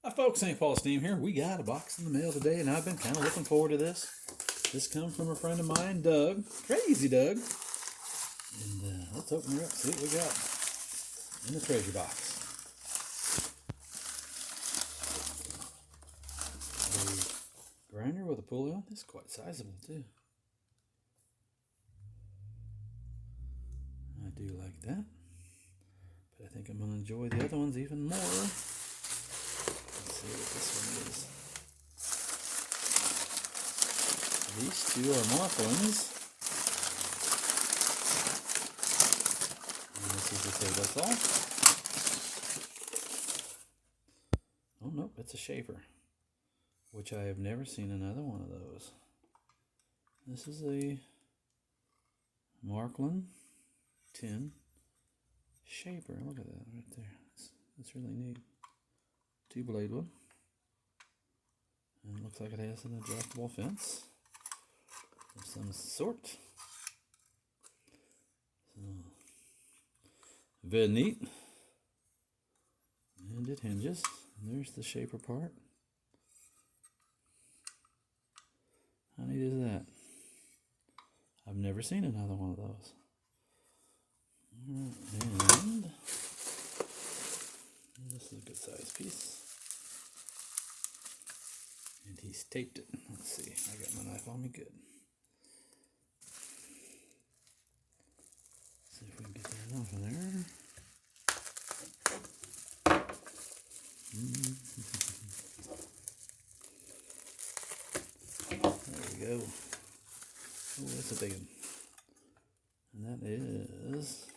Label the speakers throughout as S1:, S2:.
S1: Hi folks, St. Paul Steam here. We got a box in the mail today, and I've been kind of looking forward to this. This comes from a friend of mine, Doug, CrazyDoug. And let's open her up, see what we got in the treasure box. A grinder with a pulley on. This is quite sizable too. I do like that, but I think I'm going to enjoy the other ones even more. Let's see what this one is. These two are Märklins. And this is the table saw. Oh nope, it's a shaper, which I have never seen another one of those. This is a Märklin tin shaper. Look at that right there. That's really neat. Two-blade one. And it looks like it has an adjustable fence of some sort. So, very neat. And it hinges. And there's the shaper part. How neat is that? I've never seen another one of those. Alright, and this is a good size piece. And he's taped it. Let's see, I got my knife on me good. See if we can get that off of there. There we go. Oh, that's a big one. And that is,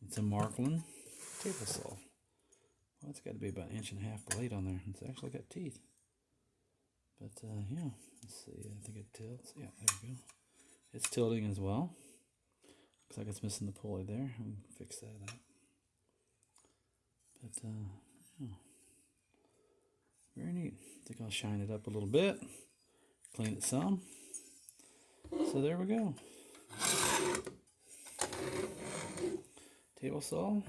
S1: it's a Märklin table saw. Well, it's got to be about 1.5 inch blade on there. It's actually got teeth. But yeah, let's see. I think it tilts. Yeah, there we go. It's tilting as well. Looks like it's missing the pulley there. We can fix that up. But yeah, very neat. I think I'll shine it up a little bit, clean it some. So there we go. Table saw,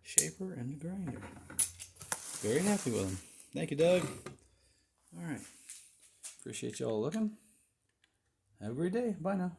S1: shaper, and the grinder. Very happy with them. Thank you, Doug. All right. Appreciate y'all looking. Have a great day. Bye now.